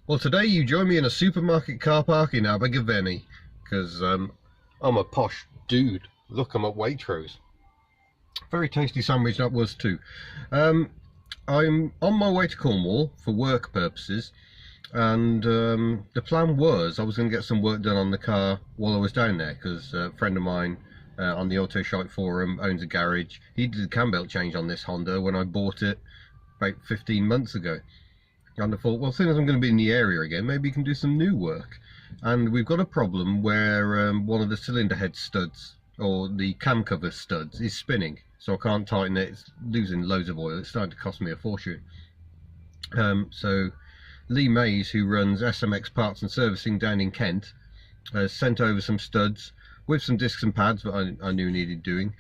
Well, today you join me in a supermarket car park in Abergavenny, because I'm a posh dude. Look, I'm at Waitrose. Very tasty sandwich that was too. I'm on my way to Cornwall for work purposes, and the plan was I was going to get some work done on the car while I was down there, because a friend of mine on the Auto Shite forum owns a garage. He did a cam belt change on this Honda when I bought it about 15 months ago. And I thought, well, as soon as I'm going to be in the area again, maybe you can do some new work. And we've got a problem where one of the cylinder head studs, or the cam cover studs, is spinning. So I can't tighten it, it's losing loads of oil, it's starting to cost me a fortune. So Lee Mays, who runs SMX Parts and Servicing down in Kent, has sent over some studs with some discs and pads that I knew needed doing.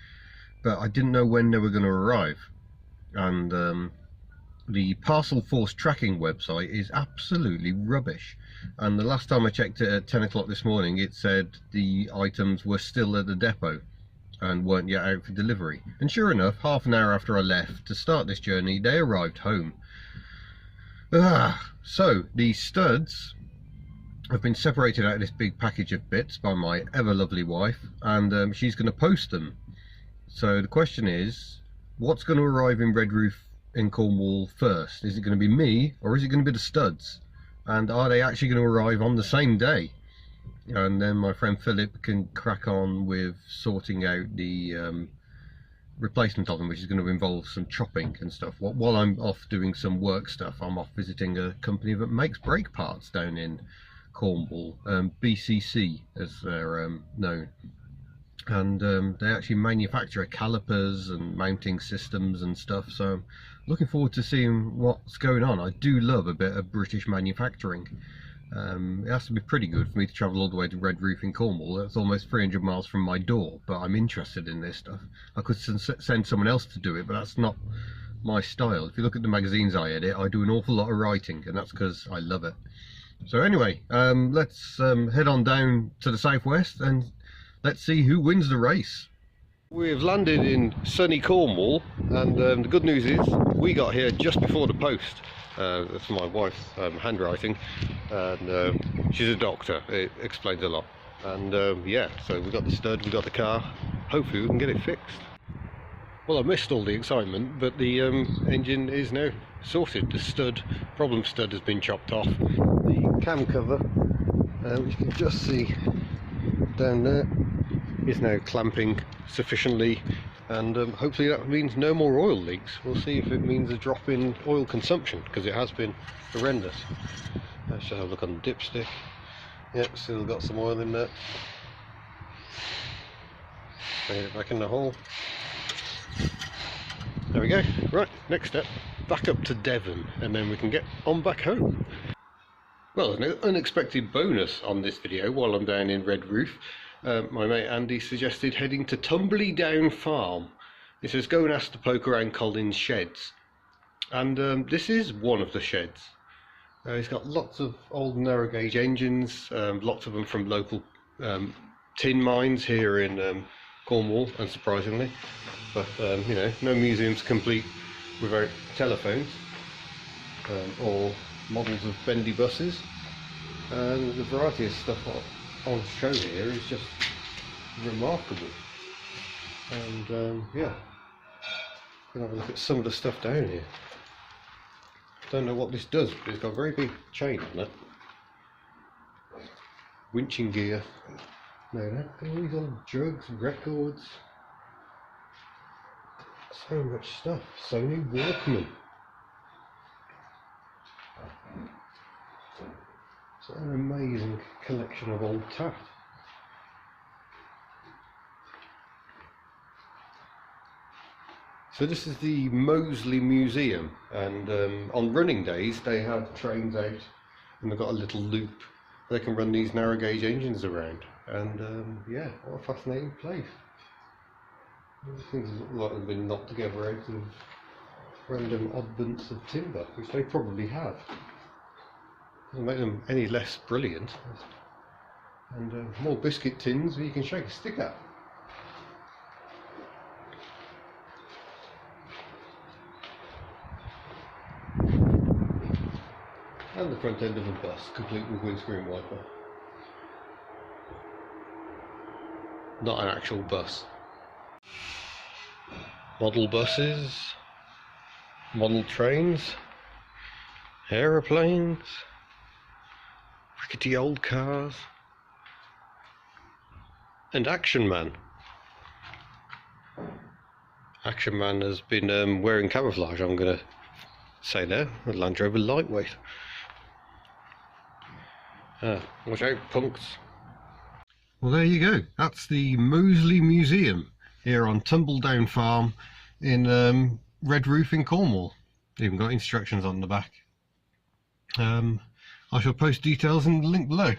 But I didn't know when they were going to arrive. And the Parcel Force tracking website is absolutely rubbish, and the last time I checked it at 10 o'clock this morning, it said the items were still at the depot and weren't yet out for delivery. And sure enough, half an hour after I left to start this journey, they arrived home. So the studs have been separated out of this big package of bits by my ever lovely wife, and she's going to post them. So the question is, what's going to arrive in Red Roof in Cornwall first? Is it going to be me, or is it going to be the studs? And are they actually going to arrive on the same day? And then my friend Philip can crack on with sorting out the replacement of them, which is going to involve some chopping and stuff. While I'm off doing some work stuff, I'm off visiting a company that makes brake parts down in Cornwall, BCC as they're known. And they actually manufacture calipers and mounting systems and stuff, so I'm looking forward to seeing what's going on. I do love a bit of British manufacturing. It has to be pretty good for me to travel all the way to Red Roof in Cornwall. That's almost 300 miles from my door, but I'm interested in this stuff. I could send someone else to do it, but that's not my style. If you look at the magazines I edit, I do an awful lot of writing, and that's because I love it. So anyway, let's head on down to the southwest and let's see who wins the race. We've landed in sunny Cornwall, and the good news is we got here just before the post. That's my wife's handwriting, and she's a doctor. It explains a lot. And yeah, so we got the stud, we got the car. Hopefully we can get it fixed. Well, I missed all the excitement, but the engine is now sorted. The problem stud has been chopped off. The cam cover, which you can just see down there, is now clamping sufficiently, and hopefully that means no more oil leaks. We'll see if it means a drop in oil consumption, because it has been horrendous. Let's just have a look on the dipstick. Yep, still got some oil in there. Bring it back in the hole. There we go. Right, next step, back up to Devon, and then we can get on back home. Well, an unexpected bonus on this video while I'm down in Red Roof. My mate Andy suggested heading to Tumbley Down Farm. He says go and ask to poke around Colin's sheds, and this is one of the sheds. He's got lots of old narrow gauge engines, lots of them from local tin mines here in Cornwall, unsurprisingly. But you know, no museum's complete without telephones or models of bendy buses, and the variety of stuff on show here is just remarkable. And yeah, we'll have a look at some of the stuff down here. Don't know what this does, but it's got a very big chain on it. Winching gear. No, all these old jugs, records. So much stuff. Sony Walkman. It's an amazing collection of old tat. So this is the Moseley Museum, and on running days they have trains out and they've got a little loop they can run these narrow gauge engines around, and yeah, what a fascinating place. Things look like they've been knocked together out of random oddments of timber, which they probably have. Doesn't make them any less brilliant. And more biscuit tins that you can shake a stick at. And the front end of a bus, complete with windscreen wiper. Not an actual bus. Model buses, model trains, aeroplanes, rickety old cars, and Action Man. Action Man has been wearing camouflage, I'm going to say there, a Land Rover lightweight. Watch out, punks. Well, there you go. That's the Moseley Museum here on Tumbledown Farm in Redroof in Cornwall. Even got instructions on the back. I shall post details in the link below.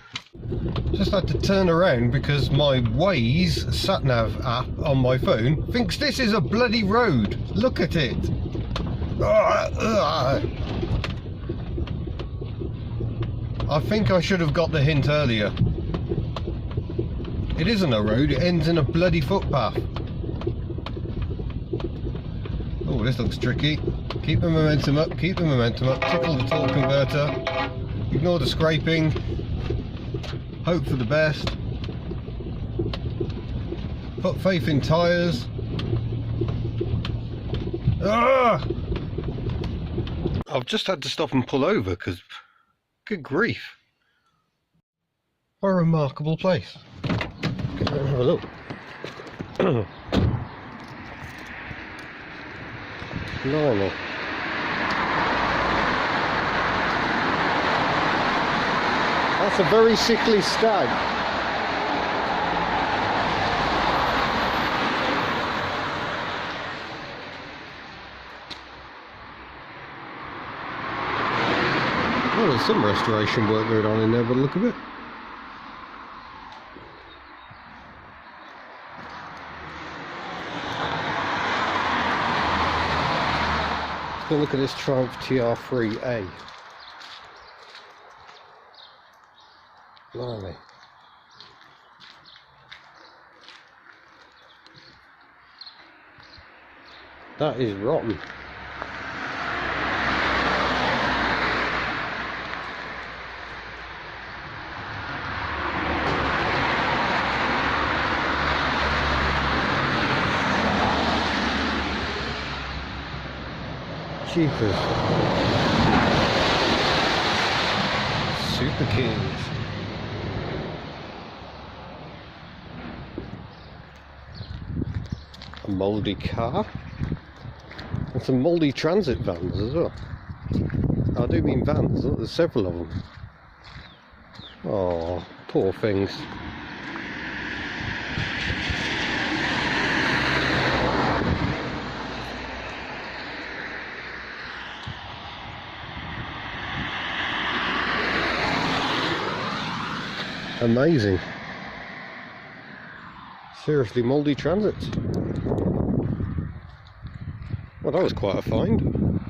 Just had to turn around because my Waze sat-nav app on my phone thinks this is a bloody road. Look at it. I think I should have got the hint earlier. It isn't a road, it ends in a bloody footpath. Oh, this looks tricky. Keep the momentum up, keep the momentum up, tickle the torque converter, ignore the scraping, hope for the best, put faith in tyres. Ah! I've just had to stop and pull over because, good grief, what a remarkable place. Have a look. Blimey. That's a very sickly stag. Well, there's some restoration work going on in there by the look of it. Let's look at this Triumph TR3A. Blimey. That is rotten. Jeepers. Super Kings. A mouldy car. And some mouldy transit vans as well. I do mean vans, look, there's several of them. Oh, poor things. Amazing. Seriously, mouldy transits. Well, that was quite a find.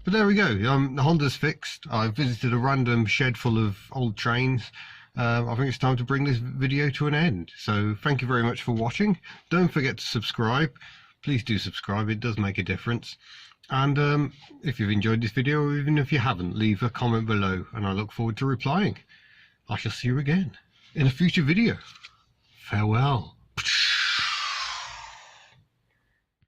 But there we go. The Honda's fixed. I visited a random shed full of old trains. I think it's time to bring this video to an end. So thank you very much for watching. Don't forget to subscribe. Please do subscribe. It does make a difference. And if you've enjoyed this video, or even if you haven't, leave a comment below and I look forward to replying. I shall see you again in a future video. Farewell.